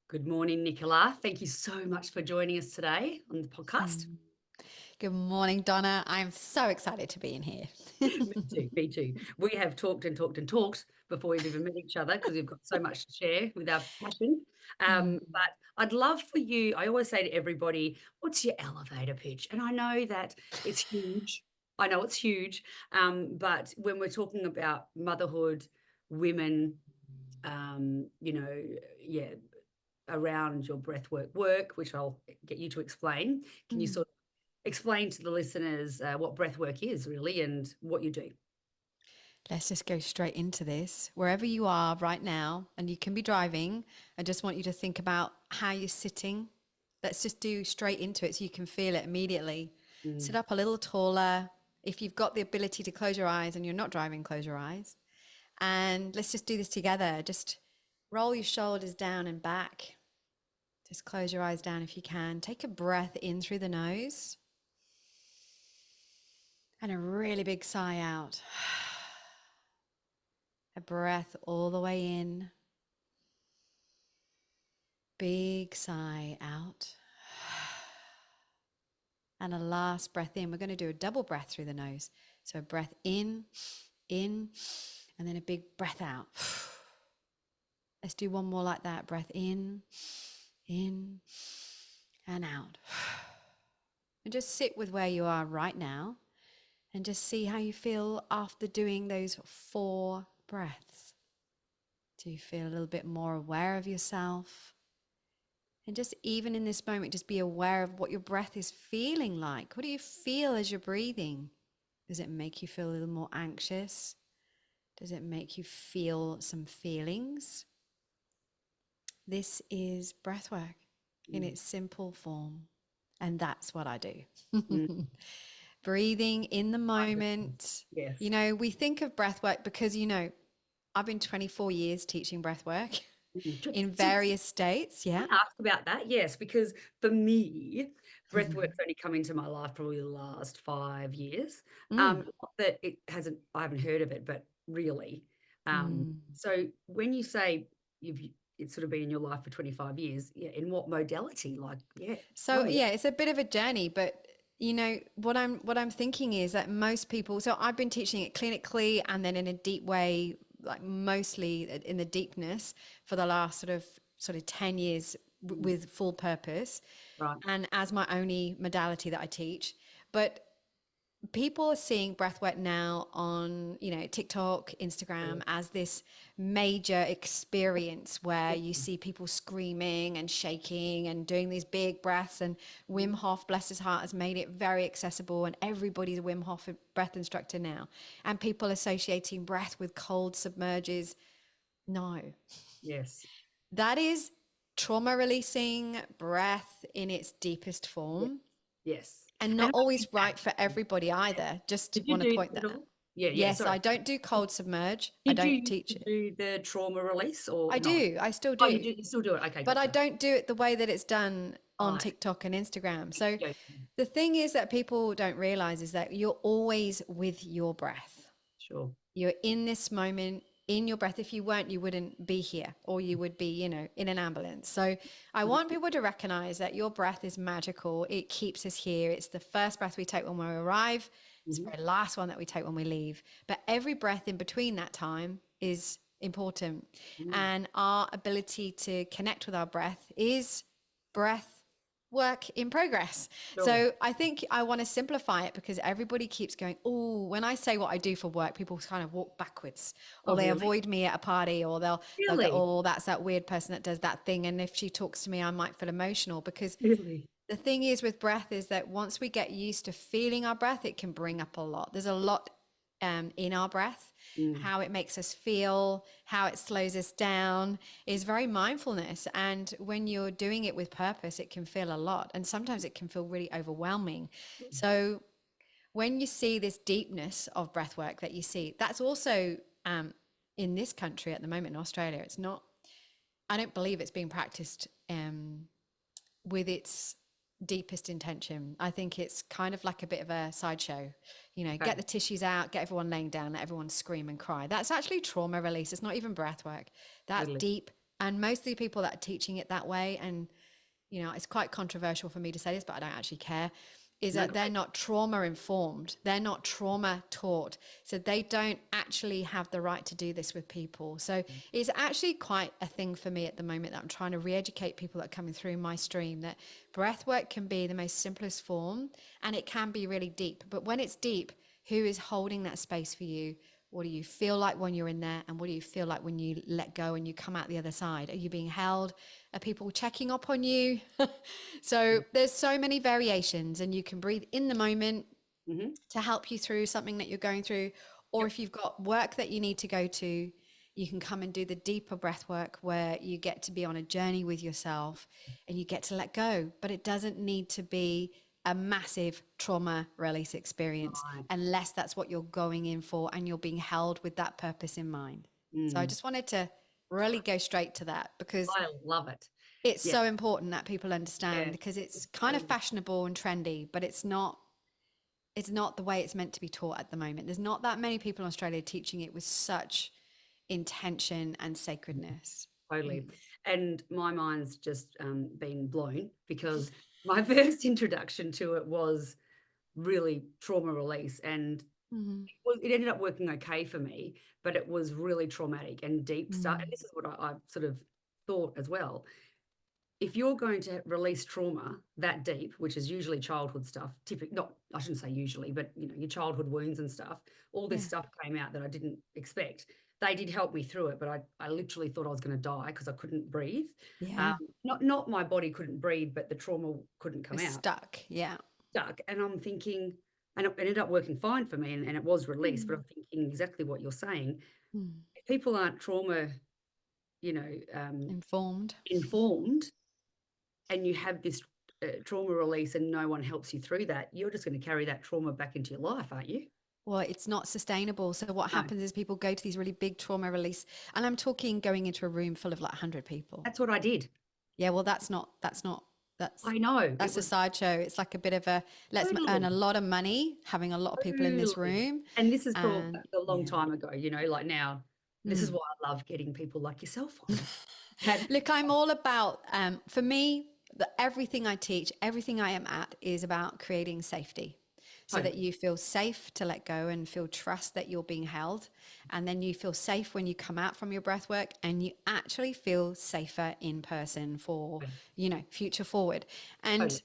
Good morning, Nicola. Thank you so much for joining us today on the podcast. Mm. Good morning, Donna. I'm so excited to be in here. Me too, me too. We have talked and talked and talked before we've even met each other because we've got so much to share with our passion. Mm. But I'd love for you, I always say to everybody, what's your elevator pitch? And I know that it's huge. I know it's huge. But when we're talking about motherhood, women, yeah, around your breathwork work, which I'll get you to explain. Can you Mm. sort of explain to the listeners what breathwork is really and what you do? Let's just go straight into this. Wherever you are right now, and you can be driving, I just want you to think about how you're sitting. Let's just do straight into it so you can feel it immediately. Sit Mm. up a little taller. If you've got the ability to close your eyes and you're not driving, close your eyes. And let's just do this together. Just roll your shoulders down and back. Just close your eyes down if you can. Take a breath in through the nose and a really big sigh out. A breath all the way in. Big sigh out. And a last breath in. We're going to do a double breath through the nose. So a breath in, and then a big breath out. Let's do one more like that. Breath in, and out. And just sit with where you are right now and just see how you feel after doing those 4 breaths. Do you feel a little bit more aware of yourself? And just even in this moment, just be aware of what your breath is feeling like. What do you feel as you're breathing? Does it make you feel a little more anxious? Does it make you feel some feelings? This is breathwork in Mm. its simple form. And that's what I do. Mm. Breathing in the Wonderful. moment. Yes. We think of breathwork because, I've been 24 years teaching breathwork Mm. in So various states. can Yeah. I ask about that? Yes, because for me, breathwork's only come into my life probably the last 5 years. Mm. Not that it hasn't, I haven't heard of it, but really. Mm. So when you say you've it's sort of been in your life for 25 years, yeah, in what modality? Like, yeah, tell So me. yeah, it's a bit of a journey, but what I'm thinking is that most people, so I've been teaching it clinically and then in a deep way, like mostly in the deepness for the last sort of 10 years Mm. with full purpose Right. and as my only modality that I teach. But people are seeing breathwork now on TikTok, Instagram as this major experience where you see people screaming and shaking and doing these big breaths, and Wim Hof, bless his heart, has made it very accessible and everybody's a Wim Hof breath instructor now, and people associating breath with cold submerges. No, Yes. that is trauma releasing breath in its deepest Yes. form, Yes. and And not I think always that, right for everybody either. Just did you want to do point that that at out. all? Yeah, yeah. Yes, Sorry. I don't do cold submerge. I Did you don't used teach to it. do the trauma release or I no? do. I still Oh, you do. do. You still do it. Okay, But I gotcha. don't do it the way that it's done on Right. TikTok and Instagram. So Yeah. the thing is that people don't realize is that you're always with your breath. Sure. You're in this moment in your breath. If you weren't, you wouldn't be here, or you would be, in an ambulance. So I want people to recognize that your breath is magical. It keeps us here. It's the first breath we take when we arrive. It's the Mhm. very last one that we take when we leave. But every breath in between that time is important. Mm. And our ability to connect with our breath is breath work in progress. Sure. So I think I want to simplify it because everybody keeps going, oh, when I say what I do for work, people kind of walk backwards, or Oh, they really? avoid me at a party, or they'll go, Really? oh, that's that weird person that does that thing. And if she talks to me, I might feel emotional, because Really? the thing is with breath is that once we get used to feeling our breath, it can bring up a lot. There's a lot in our breath, Mm. how it makes us feel, how it slows us down is very mindfulness. And when you're doing it with purpose, it can feel a lot. And sometimes it can feel really overwhelming. So when you see this deepness of breath work that you see, that's also in this country at the moment, in Australia, it's not, I don't believe it's being practiced with its deepest intention. I think it's kind of like a bit of a sideshow. Okay. Get the tissues out, get everyone laying down, let everyone scream and cry. That's actually trauma release. It's not even breath work. That's Totally. deep And most of the people that are teaching it that way, and you know, it's quite controversial for me to say this, but I don't actually care, is No, that they're not trauma informed. They're not trauma taught. So they don't actually have the right to do this with people. So it's actually quite a thing for me at the moment that I'm trying to re-educate people that are coming through my stream that breath work can be the most simplest form and it can be really deep. But when it's deep, who is holding that space for you? What do you feel like when you're in there? And what do you feel like when you let go and you come out the other side? Are you being held? Are people checking up on you? So there's so many variations, and you can breathe in the moment mm-hmm. to help you through something that you're going through. Or Yep. if you've got work that you need to go to, you can come and do the deeper breath work where you get to be on a journey with yourself and you get to let go. But it doesn't need to be a massive trauma release experience Right. unless that's what you're going in for and you're being held with that purpose in mind. So I just wanted to really go straight to that because I love it. it's Yeah, so important that people yeah, understand because it's kind of totally. fashionable and trendy, but it's not the way it's meant to be taught at the moment. There's not that many people in Australia teaching it with such intention and sacredness. Totally. Mm. And my mind's just been blown because my first introduction to it was really trauma release. And Mhm. it ended up working okay for me, but it was really traumatic and deep stuff. And Mm. this is what I sort of thought as well. If you're going to release trauma that deep, which is usually childhood stuff, typically, not, I shouldn't say usually, but you know, your childhood wounds and stuff, all this Yeah. stuff came out that I didn't expect. They did help me through it, but I literally thought I was going to die because I couldn't breathe. Um, Yeah. not my body couldn't breathe, but the trauma couldn't come It's out, stuck. Yeah. stuck. And I'm thinking, and it ended up working fine for me, and it was released. But Mm. I'm thinking exactly what you're saying. Mm. If people aren't trauma, you know, Informed. informed, and you have this trauma release and no one helps you through that, you're just going to carry that trauma back into your life, aren't you? Well, it's not sustainable. So what No, happens is people go to these really big trauma release, and I'm talking going into a room full of like 100 people. that's what I did. Yeah, well, that's I know it that's a was sideshow. It's like a bit of a earn totally, a lot of money having a lot of people in this totally. room. And this is for And a long yeah. time ago, you know, like now, this is Mm. why I love getting people like yourself on. And Look, I'm all about, for me, everything I teach, everything I am at is about creating safety so that totally, you feel safe to let go and feel trust that you're being held. And then you feel safe when you come out from your breath work and you actually feel safer in person for, future forward. totally.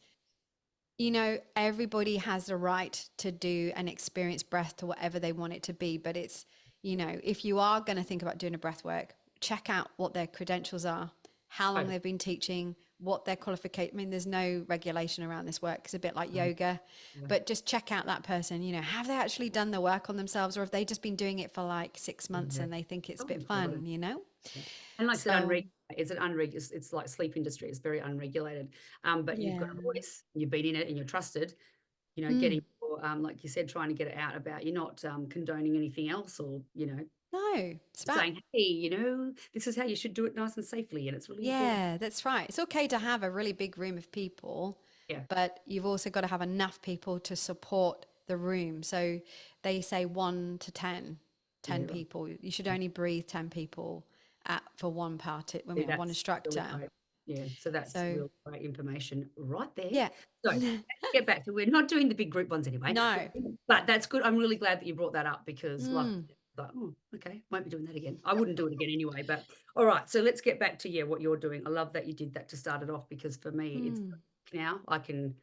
And everybody has the right to do and experience breath to whatever they want it to be. But it's, if you are going to think about doing a breath work, check out what their credentials are, how long Totally. they've been teaching, what their qualification. I mean, there's no regulation around this work. It's a bit like yoga, Yeah. but just check out that person. Have they actually done the work on themselves, or have they just been doing it for like 6 months Yeah. and they think it's a Oh bit my God. fun? Yeah. And like I said, So it's like sleep industry. It's very unregulated. But you've got yeah. a voice, you've been in it and you're trusted, getting Mm. your, like you said, trying to get it out about you're not condoning anything else or, No, it's about saying, hey, this is how you should do it nice and safely. And it's really important. Yeah, that's right. It's okay to have a really big room of people, Yeah. but you've also got to have enough people to support the room. So they say 1 to 10, Yeah. 10 Right. people. You should only breathe 10 people for one part, See, one that's really instructor. great. Yeah. So that's So really great information right there. yeah. So let's get back to we're not doing the big group ones anyway. No. But that's good. I'm really glad that you brought that up because like Mm, oh, okay, won't be doing that again. I wouldn't do it again anyway. But all right, so let's get back to what you're doing. I love that you did that to start it off because for me, it's mm, now I can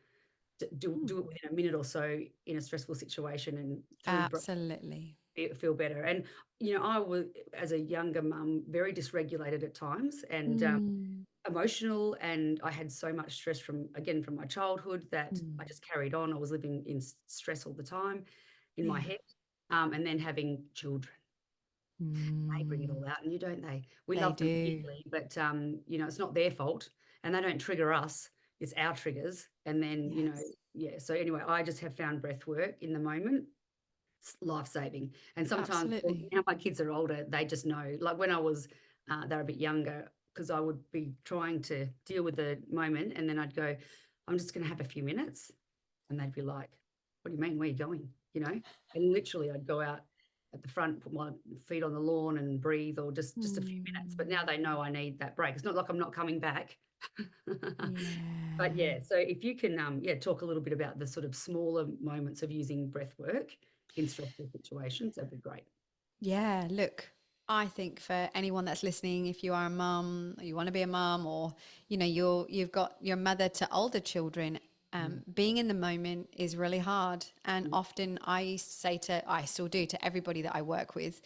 mm. do it within a minute or so in a stressful situation and through Absolutely. feel better. And I was as a younger mum very dysregulated at times and Mm, emotional, and I had so much stress from my childhood that I mm. just carried on. I was living in stress all the time in my Yeah. head, and then having children. They bring it Mm. all out in you, don't they? We They love them do. dearly, but it's not their fault, and they don't trigger us. It's our triggers, and then Yes. yeah. So anyway, I just have found breath work in the moment life saving. And sometimes, well, Absolutely. now my kids are older, they just know. Like when I was, they were a bit younger, because I would be trying to deal with the moment, and then I'd go, I'm just going to have a few minutes, and they'd be like, "What do you mean? Where are you going?" And literally, I'd go out. at the front, put my feet on the lawn and breathe, or just a few minutes. But now they know I need that break. It's not like I'm not coming back. But Yeah. yeah, so if you can, talk a little bit about the sort of smaller moments of using breath work in stressful situations, that'd be great. Yeah, look, I think for anyone that's listening, if you are a mum, or you want to be a mum, or you've got your mother to older children, being in the moment is really hard. And often I say I still do to everybody that I work with,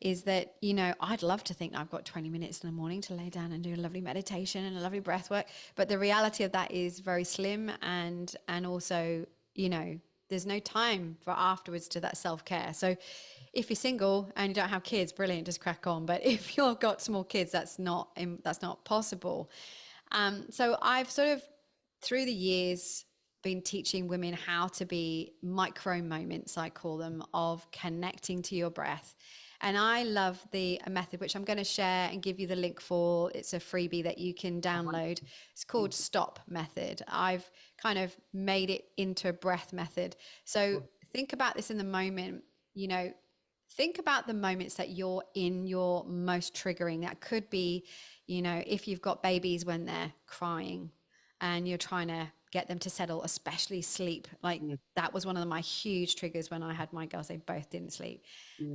is that, I'd love to think I've got 20 minutes in the morning to lay down and do a lovely meditation and a lovely breath work. But the reality of that is very slim. And also, there's no time for afterwards to that self-care. So if you're single and you don't have kids, brilliant, just crack on. But if you've got small kids, that's not possible. So I've sort of, through the years, been teaching women how to be micro moments, I call them, of connecting to your breath. And I love a method, which I'm going to share and give you the link for. It's a freebie that you can download. It's called Stop Method. I've kind of made it into a breath method. So think about this in the moment, think about the moments that you're in your most triggering. That could be, if you've got babies when they're crying and you're trying to get them to settle, especially sleep. Like that was one of my huge triggers when I had my girls. They both didn't sleep.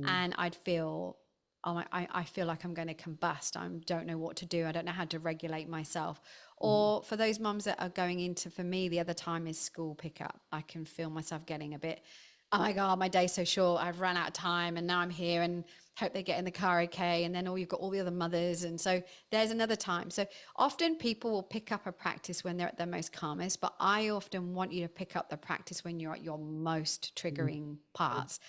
And I'd feel, I feel like I'm going to combust. I don't know what to do. I don't know how to regulate myself. Or for those mums that are going into, for me, the other time is school pickup. I can feel myself getting a bit, oh my God, my day's so short. I've run out of time and now I'm here and hope they get in the car okay. And then you've got all the other mothers. And so there's another time. So often people will pick up a practice when they're at their most calmest, but I often want you to pick up the practice when you're at your most triggering parts.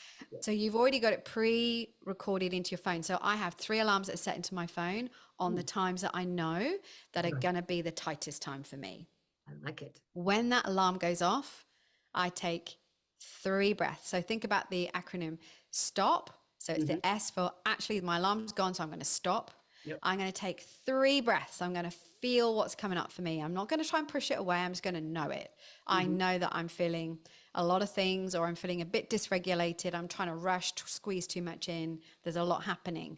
So you've already got it pre-recorded into your phone. So I have 3 alarms that are set into my phone on the times that I know that are going to be the tightest time for me. I like it. When that alarm goes off, I take 3 breaths. So think about the acronym STOP. So it's the S for actually my alarm's gone, so I'm going to stop. I'm going to take 3 breaths. I'm going to feel what's coming up for me. I'm not going to try and push it away. I'm just going to know it. I know that I'm feeling a lot of things, or I'm feeling a bit dysregulated. I'm trying to rush, squeeze too much in. There's a lot happening.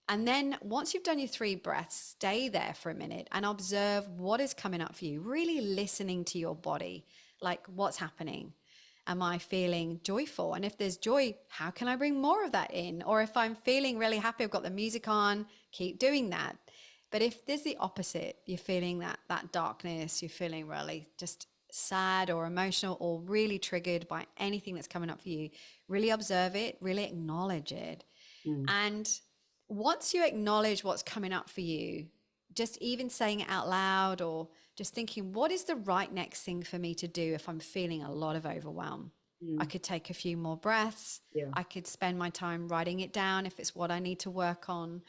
And then once you've done your 3 breaths, stay there for a minute and observe what is coming up for you, really listening to your body, like what's happening. Am I feeling joyful? And if there's joy, how can I bring more of that in? Or if I'm feeling really happy, I've got the music on, keep doing that. But if there's the opposite, you're feeling that darkness, you're feeling really just sad or emotional or really triggered by anything that's coming up for you, really observe it, really acknowledge it. And once you acknowledge what's coming up for you, just even saying it out loud or just thinking, what is the right next thing for me to do if I'm feeling a lot of overwhelm? I could take a few more breaths. I could spend my time writing it down if it's what I need to work on.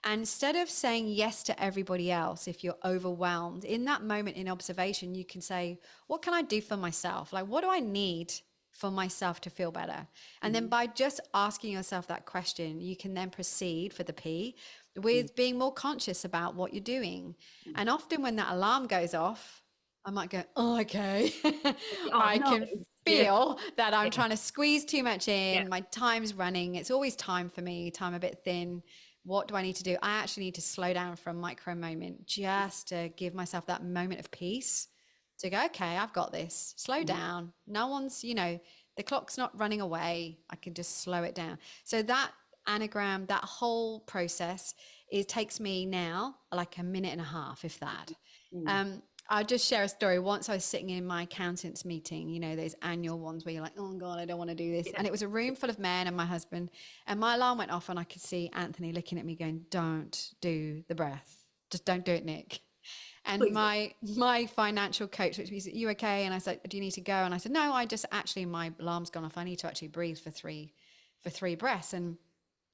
And instead of saying yes to everybody else, if you're overwhelmed, in that moment in observation, you can say, what can I do for myself? Like, what do I need for myself to feel better? And then by just asking yourself that question, you can then proceed for the P with being more conscious about what you're doing. And often when that alarm goes off, I might go, oh, okay. I can feel that I'm trying to squeeze too much in. My time's running. It's always time for me, time a bit thin. What do I need to do? I actually need to slow down for a micro moment just to give myself that moment of peace to go, okay, I've got this. Slow down. No one's, the clock's not running away. I can just slow it down. So that anagram, that whole process, it takes me now like a minute and a half, if that. I'll just share a story. Once I was sitting in my accountant's meeting, those annual ones where you're like, oh God, I don't want to do this. And it was a room full of men and my husband, and my alarm went off and I could see Anthony looking at me going, don't do the breath. Just don't do it, Nick. And my financial coach, which means, are you okay? And I said, do you need to go? And I said, no, my alarm's gone off. I need to actually breathe for three breaths. And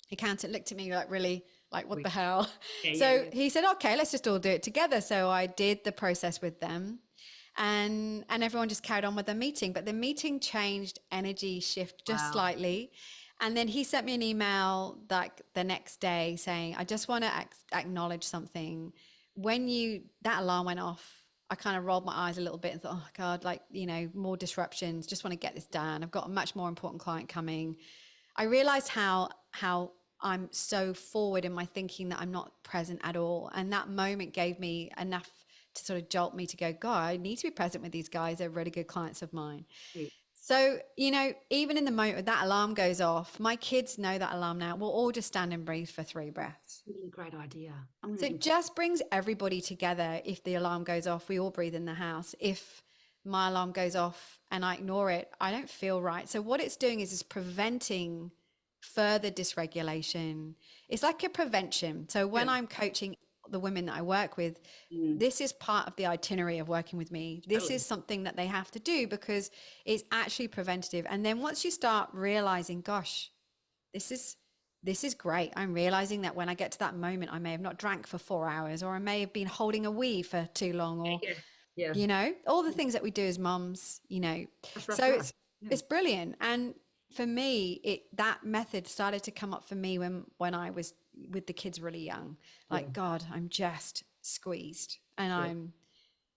the accountant looked at me like, really, like, what the hell? He said, okay, let's just all do it together. So I did the process with them, and everyone just carried on with the meeting. But the meeting changed, energy shift just slightly. And then he sent me an email like the next day saying, I just want to acknowledge something. When that alarm went off, I kind of rolled my eyes a little bit and thought, oh God, more disruptions. Just want to get this done. I've got a much more important client coming. I realized how I'm so forward in my thinking that I'm not present at all. And that moment gave me enough to sort of jolt me to go, God, I need to be present with these guys. They're really good clients of mine. Yeah, So, even in the moment that alarm goes off, my kids know that alarm now. We'll all just stand and breathe for 3 breaths. really great idea. I'm going So to it just brings everybody together. If the alarm goes off, we all breathe in the house. If my alarm goes off and I ignore it, I don't feel right. So what it's doing is preventing further dysregulation. It's like a prevention. So when yeah. I'm coaching the women that I work with, Mm, this is part of the itinerary of working with me. This totally. is something that they have to do because it's actually preventative. And then once you start realizing, gosh, this is this is great. I'm realizing that when I get to that moment, I may have not drank for 4 hours, or I may have been holding a wee for too long, or Yeah, yeah. all the things that we do as mums, That's So right. it's Yeah. it's brilliant. And for me, that method started to come up for me when I was with the kids really young. Yeah. Like, God, I'm just squeezed, and Yeah.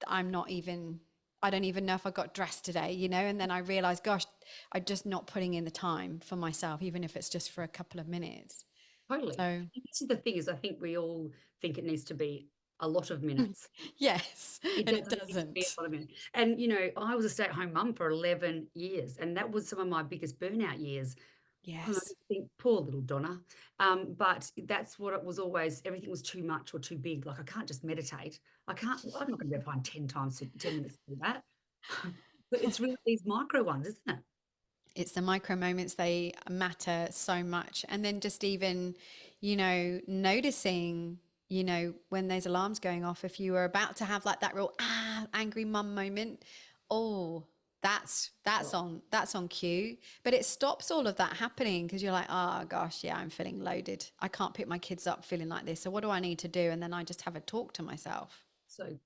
I'm not even, I don't even know if I got dressed today, and then I realized, gosh, I'm just not putting in the time for myself, even if it's just for a couple of minutes. Totally. So This is the thing is I think we all think it needs to be a lot of minutes. yes, It and it doesn't need to be doesn't. a lot of minutes. And, I was a stay-at-home mum for 11 years, and that was some of my biggest burnout years. And I Yes. just think, poor little Donna. But that's what it was always, everything was too much or too big. Like, I can't just meditate. I'm not going to be able to find 10 minutes to do that. But it's really these micro ones, isn't it? It's the micro moments, they matter so much. And then just even, noticing, when those alarms going off, if you were about to have like that real angry mum moment, oh, that's on cue. But it stops all of that happening because you're like, oh gosh, yeah, I'm feeling loaded. I can't pick my kids up feeling like this. So what do I need to do? And then I just have a talk to myself. So,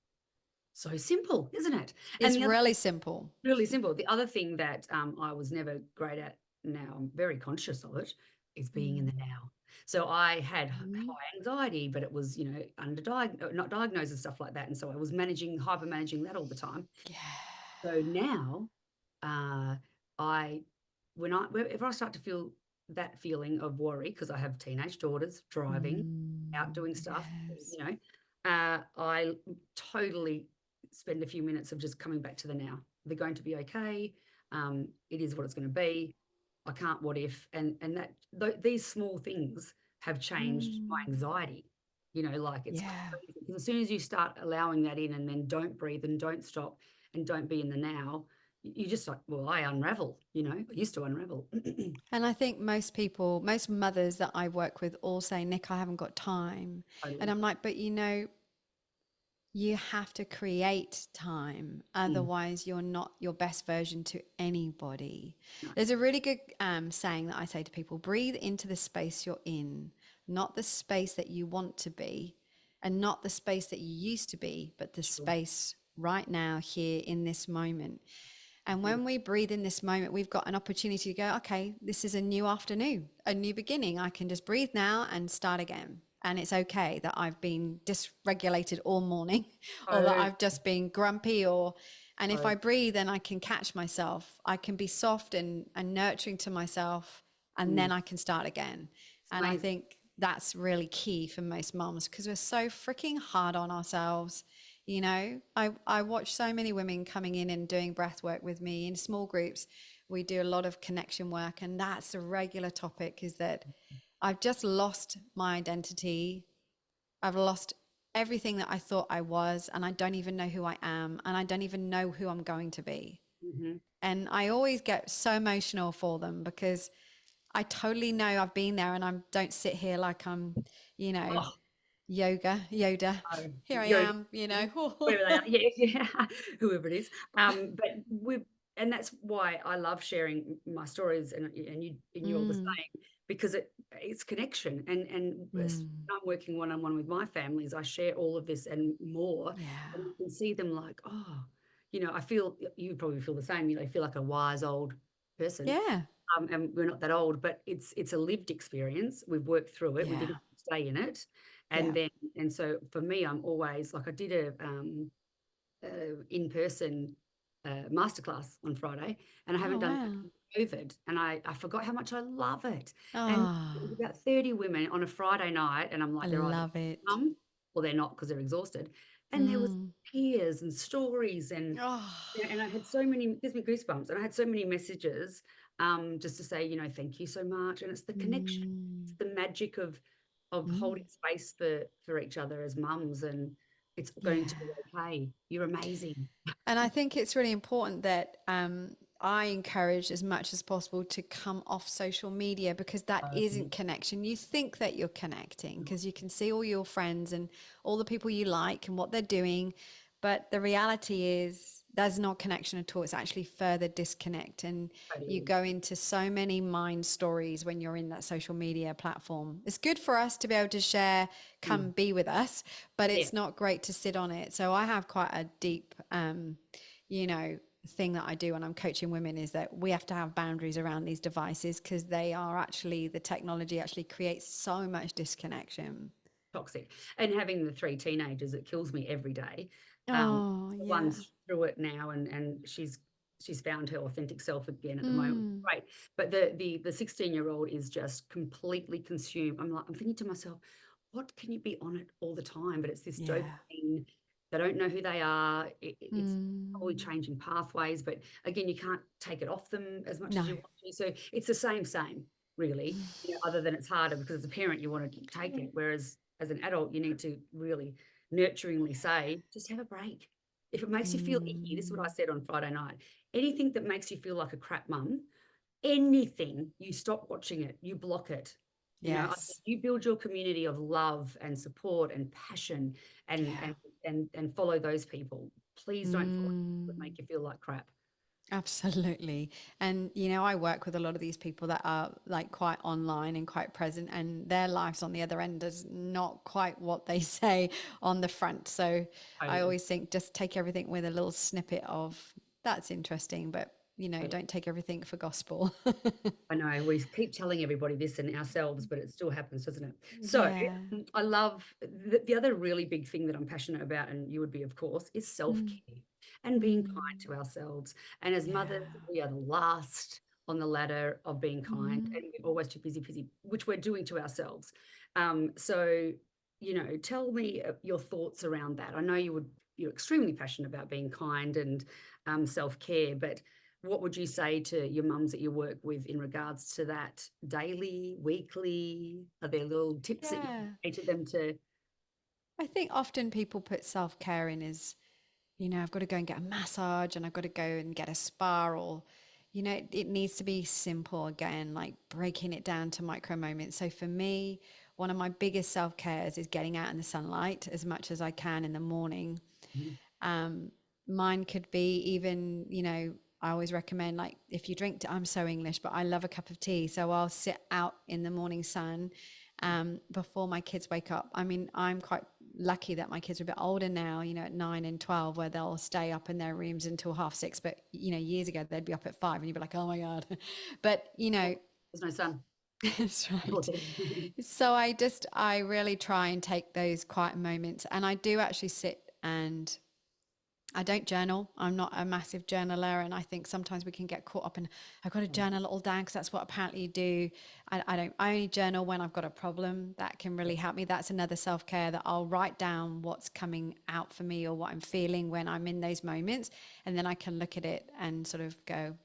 so simple, isn't it? And It's the other really simple. really simple. The other thing that I was never great at, now I'm very conscious of it, is being in the Mm. now. So I had Mhm. high anxiety, but it was, not diagnosed and stuff like that. And so I was hyper managing that all the time. Yeah. So now, uh, I, whenever I start to feel that feeling of worry, because I have teenage daughters driving, out doing stuff, Yes. I totally spend a few minutes of just coming back to the now. They're going to be okay. It is what it's going to be. I can't what if, and these small things have changed my Mm. anxiety. Like it's Yeah. crazy. Because as soon as you start allowing that in, and then don't breathe and don't stop and don't be in the now, you just like, well, I unravel. I used to unravel. And I think most people, most mothers that I work with all say, Nick, I haven't got time. And Totally. I'm like, but you have to create time. Mm, Otherwise, you're not your best version to anybody. no, There's a really good saying that I say to people: breathe into the space you're in, not the space that you want to be, and not the space that you used to be, but the sure. space right now, here in this moment. And Yeah. when we breathe in this moment, we've got an opportunity to go, okay, this is a new afternoon, a new beginning. I can just breathe now and start again. And it's okay that I've been dysregulated all morning or that Oh, I've just been grumpy and if oh, I breathe, then I can catch myself. I can be soft and nurturing to myself, and then mm, I can start again. it's And I amazing. think that's really key for most moms because we're so freaking hard on ourselves. I watch so many women coming in and doing breath work with me in small groups. We do a lot of connection work, and that's a regular topic, is that I've just lost my identity. I've lost everything that I thought I was, and I don't even know who I am, and I don't even know who I'm going to be. Hmm. And I always get so emotional for them because I totally know I've been there, and I don't sit here like I'm, you know, Oh, Yoda. oh, Here I yo, am, wherever they are, yeah, yeah, whoever it is. But and that's why I love sharing my stories, and you're the Mm, same, because it's connection, and as mm, I'm working one on one with my families, I share all of this and more, and yeah. you can see them like, oh, I feel you probably feel the same. I feel like a wise old person. Yeah. And we're not that old, but it's a lived experience. We've worked through it. We Yeah. didn't stay in it, and Yeah. then and so for me, I'm always like, I did a in person masterclass on Friday, and I Oh, haven't done that wow. COVID, and I forgot how much I love it. And it was Oh, about 30 women on a Friday night, and I'm I like, they're either love it. mum or they're not because they're exhausted. And there was Mm. tears and stories and Oh. yeah, and I had so many, it gives me goosebumps, and I had so many messages just to say, thank you so much. And it's the connection, it's Mm. the magic of holding Mm. space for each other as mums, and it's going to be Yeah. okay. You're amazing. And I think it's really important that I encourage as much as possible to come off social media, because that isn't connection. You think that you're connecting because you can see all your friends and all the people you like and what they're doing. But the reality is there's not connection at all. It's actually further disconnect. And you Totally. go into so many mind stories when you're in that social media platform. It's good for us to be able to share, come Mm. be with us, but Yeah, it's not great to sit on it. So I have quite a deep, you know, thing that I do when I'm coaching women is that we have to have boundaries around these devices, because they are actually, the technology actually creates so much disconnection. toxic. And having the three teenagers, it kills me every day. Oh, yeah. One's through it now, and she's found her authentic self again at the moment. Mm, Right. But the 16-year-old is just completely consumed. I'm thinking to myself, what can you be on it all the time? But it's this yeah. dopamine. They don't know who they are. It's probably Mm, changing pathways, but again, you can't take it off them as much no. as you want to. So it's the same, really. Other than it's harder because as a parent you want to take it, whereas as an adult you need to really nurturingly say, just have a break. If it makes you feel icky, this is what I Mm, said on Friday night. Anything that makes you feel like a crap mum, anything, you stop watching it, you block it. I said, yes. you build your community of love and support and passion and Yeah. and and follow those people. Please don't follow people that Mm. make you feel like crap. Absolutely. And, I work with a lot of these people that are like quite online and quite present, and their lives on the other end is not quite what they say on the front. So I Totally. always think just take everything with a little snippet of that's interesting, but, don't take everything for gospel. I know we keep telling everybody this and ourselves, but it still happens, doesn't it? So Yeah. I love the other really big thing that I'm passionate about, and you would be, of course, is self Mm. care and being kind Mm. to ourselves. And as mothers, Yeah. we are the last on the ladder of being kind, Mm. and we're always too busy, which we're doing to ourselves. So, tell me your thoughts around that. I know you're extremely passionate about being kind and self care, but what would you say to your mums that you work with in regards to that daily, weekly? Are there little tips that you Yeah. say to them to? I think often people put self-care in as, I've got to go and get a massage and I've got to go and get a spa, or, it needs to be simple again, like breaking it down to micro moments. So for me, one of my biggest self cares is getting out in the sunlight as much as I can in the morning. Mhm. Um, Mine could be even, I always recommend, like, if you drink, I'm so English, but I love a cup of tea. So I'll sit out in the morning sun before my kids wake up. I mean, I'm quite lucky that my kids are a bit older now, at 9 and 12, where they'll stay up in their rooms until 6:30. But, years ago, they'd be up at 5 and you'd be like, oh my God. But, There's no sun. that's Poor right. thing. So I really try and take those quiet moments. And I do actually sit and I don't journal. I'm not a massive journaler. And I think sometimes we can get caught up in, I've got to journal it all down because that's what apparently you do. I don't, I only journal when I've got a problem that can really help me. That's another self care, that I'll write down what's coming out for me or what I'm feeling when I'm in those moments. And then I can look at it and sort of go,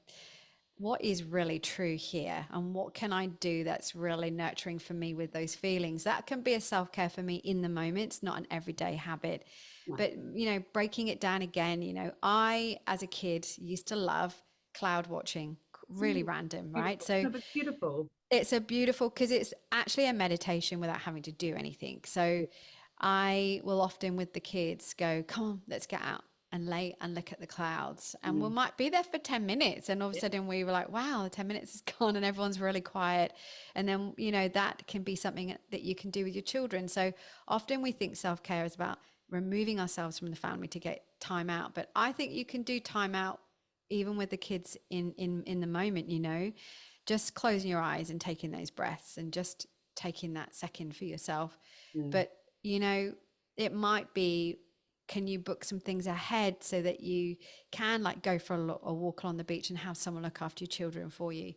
what is really true here, and what can I do that's really nurturing for me with those feelings? That can be a self-care for me in the moment. It's not an everyday habit. No. But breaking it down again, I as a kid used to love cloud watching. Really Mm, random, right? beautiful. So No, but it's beautiful. it's a beautiful, because it's actually a meditation without having to do anything. So I will often with the kids go, come on, let's get out and lay and look at the clouds. And we Mm, might be there for 10 minutes. And all of a yeah. sudden we were like, wow, the 10 minutes is gone and everyone's really quiet. And then, that can be something that you can do with your children. So often we think self care is about removing ourselves from the family to get time out. But I think you can do time out even with the kids in the moment, just closing your eyes and taking those breaths and just taking that second for yourself. Mm, But, it might be can you book some things ahead so that you can like go for a walk along the beach and have someone look after your children for you?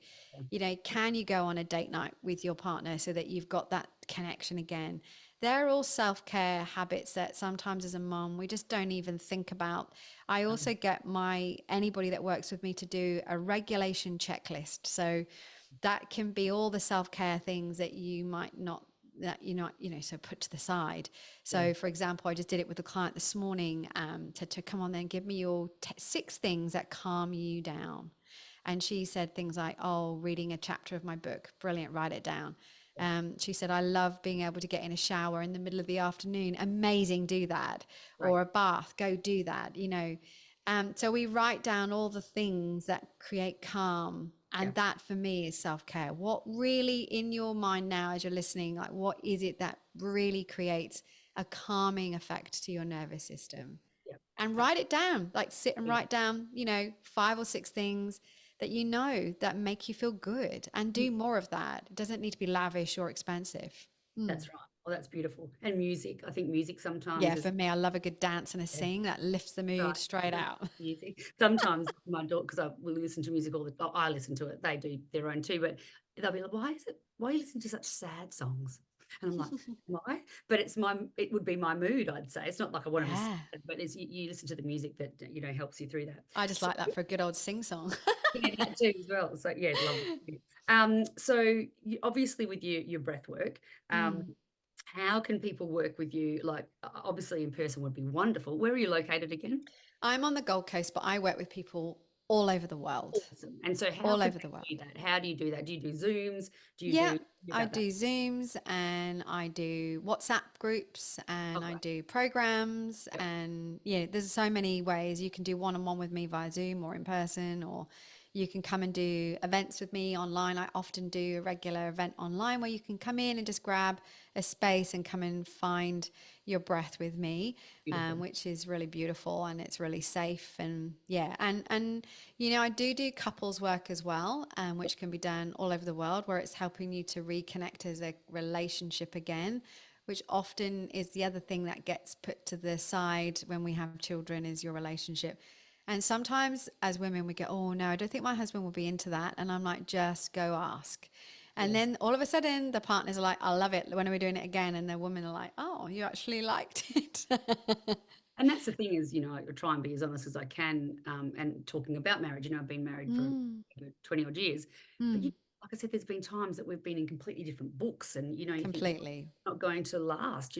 You know, can you go on a date night with your partner so that you've got that connection again? They're all self-care habits that sometimes as a mom, we just don't even think about. I also get anybody that works with me to do a regulation checklist. So that can be all the self-care things that you might not, that you're not, you know, so put to the side. Yeah. So for example, I just did it with a client this morning, to come on there and give me your 6 things that calm you down. And she said things like, oh, reading a chapter of my book, brilliant, write it down. She said, I love being able to get in a shower in the middle of the afternoon, amazing, do that. Right. Or a bath, go do that, you know. So we write down all the things that create calm. Yeah. And that for me is self-care. What really in your mind now as you're listening, like what is it that really creates a calming effect to your nervous system? Yeah. And write it down, like sit and Yeah. write down, you know, 5 or 6 things that you know that make you feel good, and do more of that. It doesn't need to be lavish or expensive. That's right. Well, that's beautiful. And music. I think music sometimes Yeah, is, for me, I love a good dance and a yeah, sing that lifts the right. mood straight out. Music. Sometimes my daughter, because we listen to music all the time. I listen to it. They do their own too, but they'll be like, why are you listening to such sad songs? And I'm like, why? But it would be my mood, I'd say. It's not like I want to be Yeah, sad, but it's you listen to the music that, helps you through that. I just So like that for a good old sing song. yeah, that too as well. So yeah, love it. So obviously with your breath work, um, Mm. how can people work with you? Like obviously in person would be wonderful. Where are you located again? I'm on the Gold Coast, but I work with people all over the world, Awesome. And so how all could over the they world. do that? How do you do that? Do you do Zooms? Do you Yeah, do I about that? do Zooms and I do WhatsApp groups and Oh, I great. do programs. Yep. And yeah, there's so many ways you can do one-on-one with me via Zoom or in person, or you can come and do events with me online. I often do a regular event online where you can come in and just grab a space and come and find your breath with me, Beautiful. which is really beautiful and it's really safe. And yeah, and you know, I do couples work as well, which can be done all over the world, where it's helping you to reconnect as a relationship again, which often is the other thing that gets put to the side when we have children, is your relationship. And sometimes as women, we go, oh no, I don't think my husband will be into that. And I'm like, just go ask. And Yes. then all of a sudden, the partners are like, I love it. When are we doing it again? And the women are like, oh, you actually liked it. And that's the thing is, I try and be as honest as I can. And talking about marriage, I've been married for Mm, 20 odd years, but mm, like I said, there's been times that we've been in completely different books, and you think this is completely. not going to last,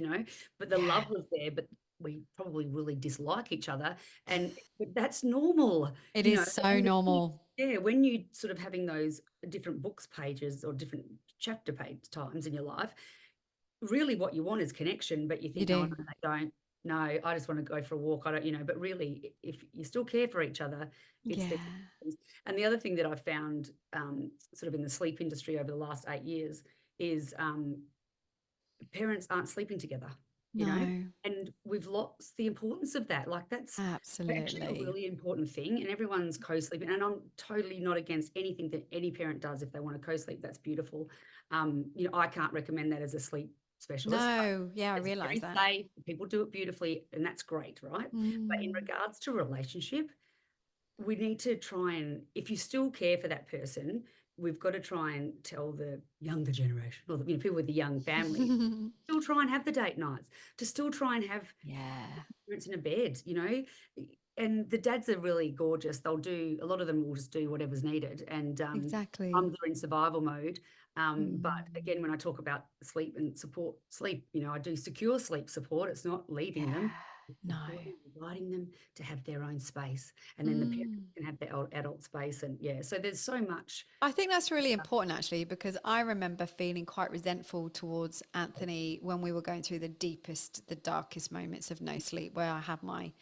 but the Yeah, love was there, but we probably really dislike each other, and but that's normal, it you is know. so And normal. yeah, when you sort of having those different books pages or different chapter page times in your life, really what you want is connection, but you You think, oh, no, do. they don't. No, I just want to go for a walk. I don't, but really, if you still care for each other, it's the Yeah. and the other thing that I've found sort of in the sleep industry over the last 8 years is parents aren't sleeping together, No, and we've lost the importance of that. Like that's actually a absolutely. really important thing, and everyone's co-sleeping. And I'm totally not against anything that any parent does if they want to co-sleep. That's beautiful. I can't recommend that as a sleep specialist. No, yeah, I It's realize very that. safe. People do it beautifully, and that's great, right? But in Mm. regards to relationship, we need to try and, if you still care for that person, we've got to try and tell the younger generation, or the people with the young family, still try and have the date nights, to still try and have Yeah, parents in a bed. And the dads are really gorgeous. They'll do, a lot of them will just do whatever's needed. And exactly. some are in survival mode. But Mm. again, when I talk about sleep and support sleep, I do secure sleep support. It's not leaving Yeah, them, it's no. supporting, inviting them to have their own space. And then the parents Mm. can have their adult space. And yeah, so there's so much. I think that's really important actually, because I remember feeling quite resentful towards Anthony when we were going through the deepest, the darkest moments of no sleep, where I had my,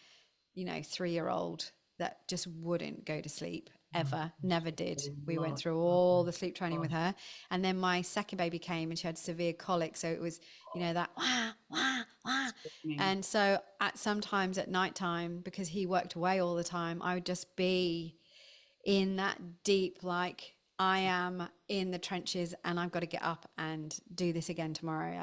3-year-old that just wouldn't go to sleep Oh, ever, never a did. We went lot. through Oh, all the sleep training oh, with her. And then my second baby came and she had severe colic. So it was, that wah, wah, wah. screaming. And so at sometimes at nighttime, because he worked away all the time, I would just be in that deep, like, I am in the trenches and I've got to get up and do this again tomorrow.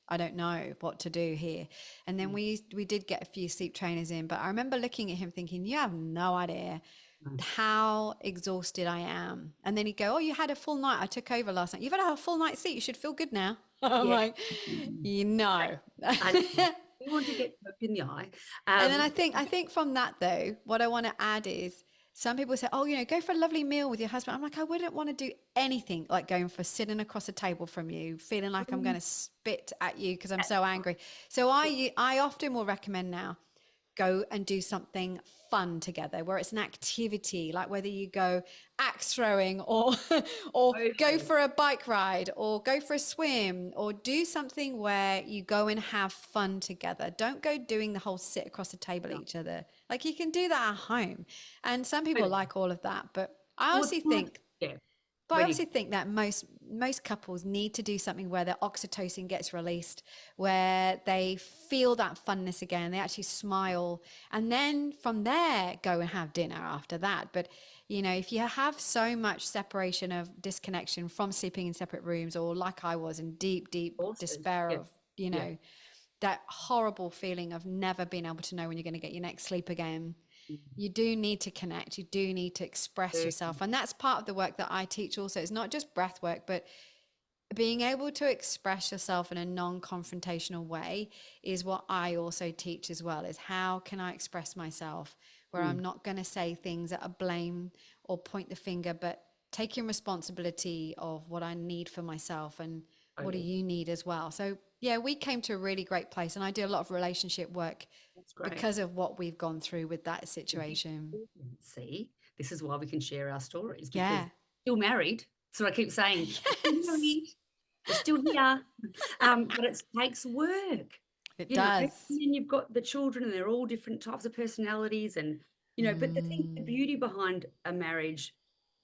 I don't know what to do here. And then Mm, we did get a few sleep trainers in, but I remember looking at him thinking, you have no idea no. how exhausted I am. And then he'd go, oh, you had a full night. I took over last night. You've had a full night's sleep. You should feel good now. I'm Yeah. like, Mm. you know. I know. You want to get poked in the eye. And then Um, I think from that though, what I want to add is some people say, oh, go for a lovely meal with your husband. I'm like, I wouldn't want to do anything like going for sitting across a table from you, feeling like I'm going to spit at you because I'm that's so angry. So I often will recommend now go and do something fun together where it's an activity, like whether you go axe throwing or or go totally for a bike ride or go for a swim or do something where you go and have fun together. Don't go doing the whole sit across the table at no, each other. Like you can do that at home, and some people totally. like all of that, but I Well, it's honestly nice. think Yeah. but I When you also think that most couples need to do something where their oxytocin gets released, where they feel that funness again, they actually smile, and then from there go and have dinner after that. But if you have so much separation of disconnection from sleeping in separate rooms, or like I was in deep, deep exhausted. despair Yeah. of, Yeah. that horrible feeling of never being able to know when you're going to get your next sleep again, Mm. you do need to connect, you do need to express yourself, and that's part of the work that I teach also. It's not just breath work, but being able to express yourself in a non-confrontational way is what I also teach as well, is how can I express myself where I'm Mm. not going to say things that are blame or point the finger, but taking responsibility of what I need for myself and what do Totally. you need as well. So yeah, we came to a really great place, and I do a lot of relationship work That's great. because of what we've gone through with that The big situation. difference, see, this is why we can share our stories because Yeah. still married. So I keep saying, we're still Yes. married, we're still here. But it takes work, It and does. then you've got the children and they're all different types of personalities and but the Mm, beauty behind a marriage,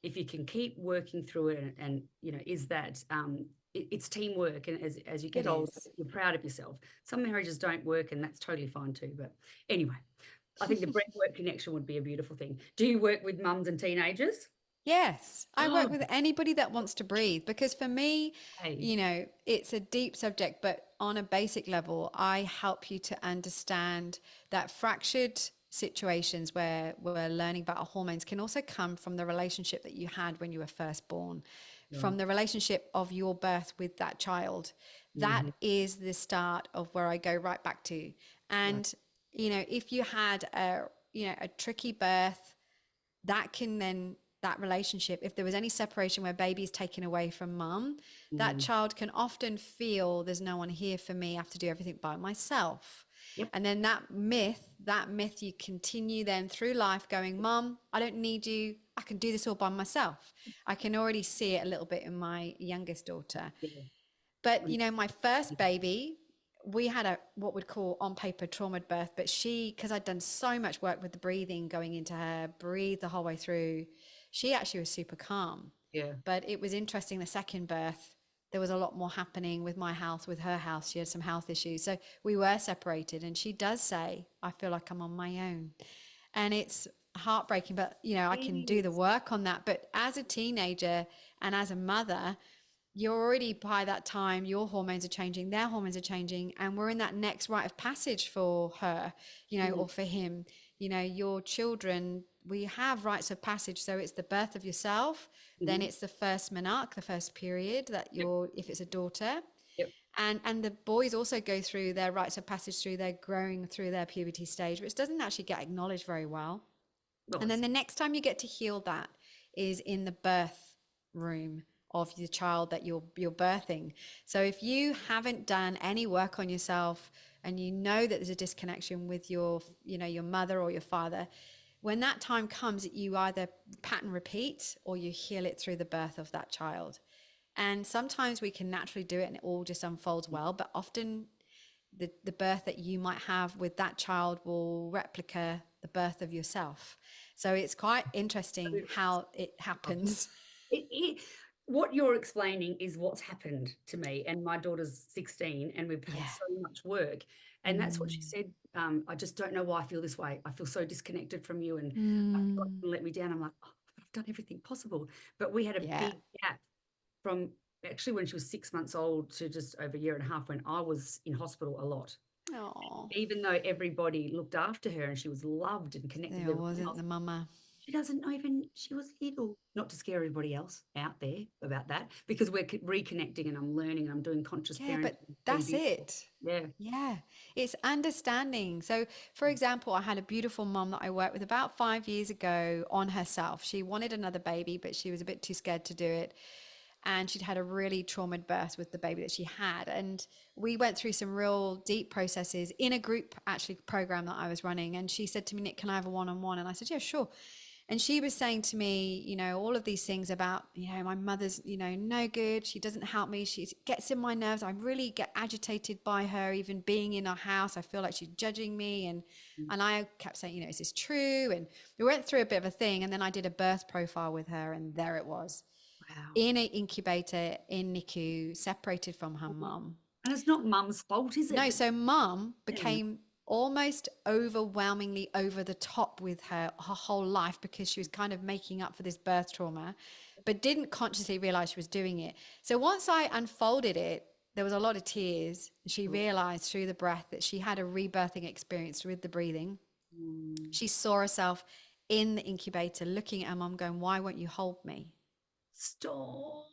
if you can keep working through it and is that it's teamwork, and as you it get older, is. you're proud of yourself. Some marriages don't work, and that's totally fine too. But anyway, I think the breathwork connection would be a beautiful thing. Do you work with mums and teenagers? Yes, I Oh, work with anybody that wants to breathe because for me, hey, it's a deep subject, but on a basic level, I help you to understand that fractured situations where we're learning about our hormones can also come from the relationship that you had when you were first born, right. from the relationship of your birth with that child. That Hmm. is the start of where I go right back to. Right. And, if you had a tricky birth, that can then that relationship, if there was any separation where baby is taken away from mum, that Mm. child can often feel there's no one here for me, I have to do everything by myself. Yep. And then that myth you continue then through life going, mum, I don't need you, I can do this all by myself. I can already see it a little bit in my youngest daughter. Yeah. But Mm. my first baby, we had a what we'd call on paper trauma birth, but because I'd done so much work with the breathing going into her, breathe the whole way through, she actually was super calm. Yeah. But it was interesting, the second birth, there was a lot more happening with my health, with her health. She had some health issues. So we were separated. And she does say, I feel like I'm on my own. And it's heartbreaking, but I can do the Yes. work on that. But as a teenager and as a mother, you're already by that time, your hormones are changing, their hormones are changing, and we're in that next rite of passage for her, Mm. or for him. Your children, we have rites of passage. So it's the birth of yourself, then Hmm. it's the first menarche, the first period that Yep. if it's a daughter. Yep. And the boys also go through their rites of passage through their growing through their puberty stage, which doesn't actually get acknowledged very well. Well, And then it's the next time you get to heal that is in the birth room of the child that you're birthing. So if you haven't done any work on yourself and you know that there's a disconnection with your mother or your father, when that time comes, you either pattern repeat or you heal it through the birth of that child. And sometimes we can naturally do it and it all just unfolds well, but often the birth that you might have with that child will replica the birth of yourself. So it's quite interesting how it happens. it, what you're explaining is what's happened to me, and my daughter's 16, and we've had Yeah. so much work. And that's what she Mm. said. I just don't know why I feel this way. I feel so disconnected from you, and I feel like Mm. you let me down. I'm like, oh, I've done everything possible. But we had a Yeah. big gap from actually when she was 6 months old to just over a year and a half, when I was in hospital a lot. Oh, Even though everybody looked after her and she was loved and connected with there everyone wasn't else, the mama. she doesn't even, she was little. Not to scare everybody else out there about that, because we're reconnecting and I'm learning and I'm doing conscious Yeah, parenting. but It's been that's beautiful. it. Yeah. Yeah, it's understanding. So, for example, I had a beautiful mom that I worked with about 5 years ago on herself. She wanted another baby, but she was a bit too scared to do it. And she'd had a really traumatized birth with the baby that she had. And we went through some real deep processes in a group actually program that I was running. And she said to me, Nick, can I have a one-on-one? And I said, yeah, sure. And she was saying to me, all of these things about, my mother's, no good. She doesn't help me. She gets in my nerves. I really get agitated by her, even being in our house. I feel like she's judging me. And I kept saying, is this true? And we went through a bit of a thing. And then I did a birth profile with her. And there it was, Wow. in an incubator in NICU, separated from her mum. And it's not mum's fault, is it? No, so mum Yeah. became almost overwhelmingly over the top with her whole life, because she was kind of making up for this birth trauma, but didn't consciously realize she was doing it. So once I unfolded it, there was a lot of tears. She realized through the breath that she had a rebirthing experience with the breathing. She saw herself in the incubator looking at her mum going, why won't you hold me? Stop.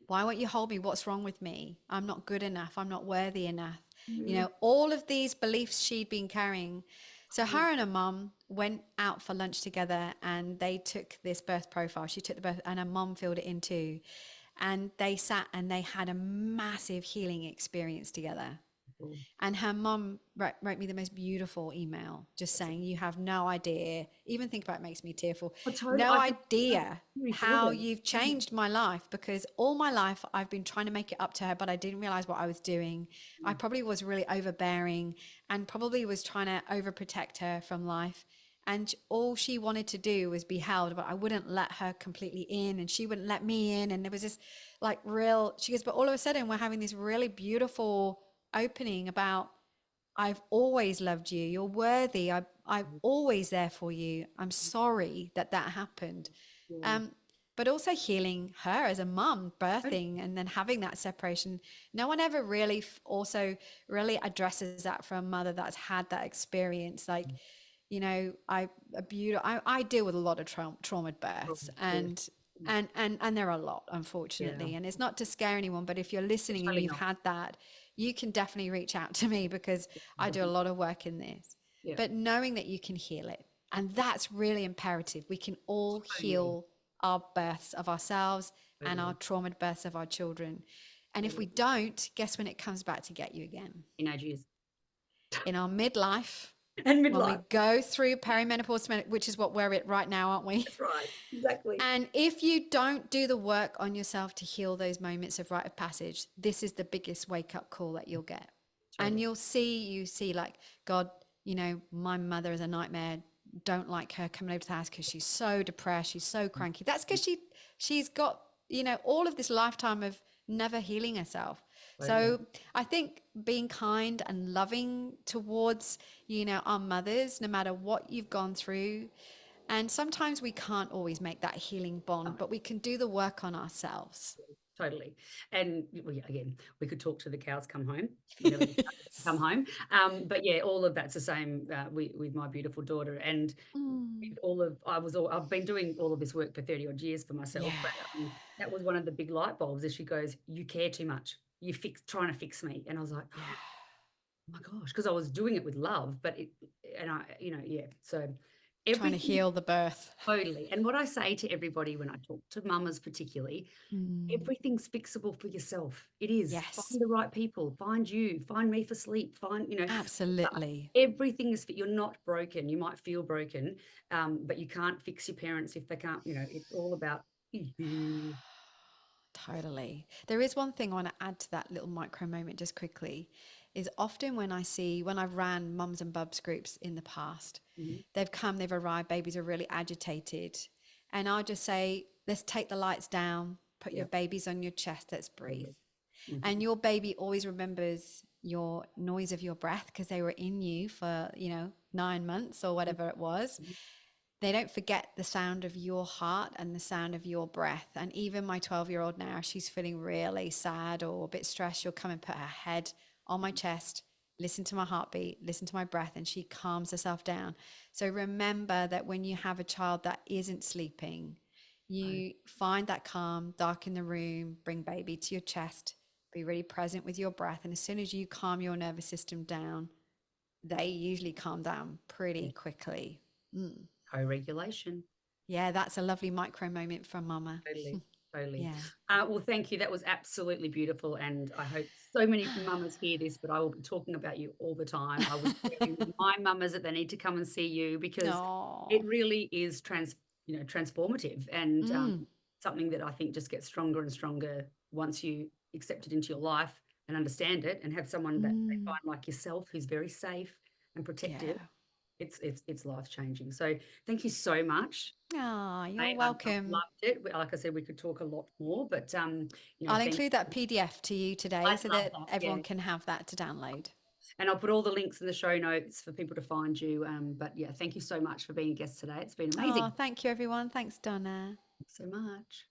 Why won't you hold me? What's wrong with me? I'm not good enough. I'm not worthy enough. All of these beliefs she'd been carrying. So her and her mum went out for lunch together, and they took this birth profile. She took the birth, and her mum filled it in too. And they sat and they had a massive healing experience together. And her mum wrote me the most beautiful email, just saying, you have no idea, even think about it makes me tearful, Totally. no I can idea report how it. you've changed my life, because all my life I've been trying to make it up to her, but I didn't realize what I was doing. I probably was really overbearing and probably was trying to overprotect her from life. And all she wanted to do was be held, but I wouldn't let her completely in, and she wouldn't let me in. And there was this she goes, but all of a sudden we're having this really beautiful opening about, I've always loved you. You're worthy. I'm always there for you. I'm sorry that happened. But also healing her as a mum, birthing and then having that separation. No one ever really also really addresses that for a mother that's had that experience. Like, I deal with a lot of trauma births, and there are a lot, unfortunately. And it's not to scare anyone, but if you're listening and Totally you've not. had that, you can definitely reach out to me, because I do a lot of work in this. Yeah. But knowing that you can heal it, and that's really imperative. We can all Totally. heal our births of ourselves and our trauma births of our children. And if we don't, guess when it comes back to get you again? Teenage years. In our midlife, And when we midlife. go through perimenopause, which is what we're at right now, aren't we? That's right. Exactly. And if you don't do the work on yourself to heal those moments of rite of passage, this is the biggest wake up call that you'll get. And you see like, God, my mother is a nightmare. Don't like her coming over to the house because she's so depressed. She's so cranky. That's because she's got, all of this lifetime of never healing herself. So I think being kind and loving towards, our mothers, no matter what you've gone through. And sometimes we can't always make that healing bond, but we can do the work on ourselves. Totally. And again, we could talk to the cows come home. You never come home. But yeah, all of that's the same with my beautiful daughter. And I've been doing all of this work for 30 odd years for myself, Yeah. but that was one of the big light bulbs. As she goes, you care too much. You trying to fix me. And I was like, Yeah. oh my gosh, because I was doing it with love, so Trying to everything. heal the birth. Totally. And what I say to everybody when I talk to mamas particularly, everything's fixable for yourself. It is. Yes, Find the right people, find you, find me for sleep, absolutely. everything is, you're not broken. You might feel broken, but you can't fix your parents if they can't, it's all about you. Totally. There is one thing I want to add to that little micro moment just quickly, is often when I've ran mums and bubs groups in the past, they've arrived, babies are really agitated. And I'll just say, let's take the lights down, put your babies on your chest, let's breathe. And your baby always remembers your noise of your breath because they were in you for, 9 months or whatever it was. they don't forget the sound of your heart and the sound of your breath. And even my 12-year-old now, she's feeling really sad or a bit stressed. She'll come and put her head on my chest, listen to my heartbeat, listen to my breath, and she calms herself down. So remember that when you have a child that isn't sleeping, Oh, you find that calm, darken the room, bring baby to your chest, be really present with your breath. And as soon as you calm your nervous system down, they usually calm down pretty yeah, quickly. Mm. co-regulation. Yeah, that's a lovely micro moment from Mama. Totally, totally. Yeah. Well, thank you. That was absolutely beautiful, and I hope so many mamas hear this, but I will be talking about you all the time. I was sharing with my mamas that they need to come and see you because it Oh. really is transformative and, Mm. something that I think just gets stronger and stronger once you accept it into your life and understand it and have someone that they Mm. find like yourself who's very safe and protective. Yeah. It's life-changing. So, thank you so much. Ah, you're I've welcome. loved it. Like I said, we could talk a lot more, but, I'll thank include that you. PDF to you today I'd so love that that, yeah, everyone can have that to download. and I'll put all the links in the show notes for people to find you, but yeah, thank you so much for being a guest today. It's been Oh, amazing. thank you, everyone. Thanks, Donna. Thanks so much.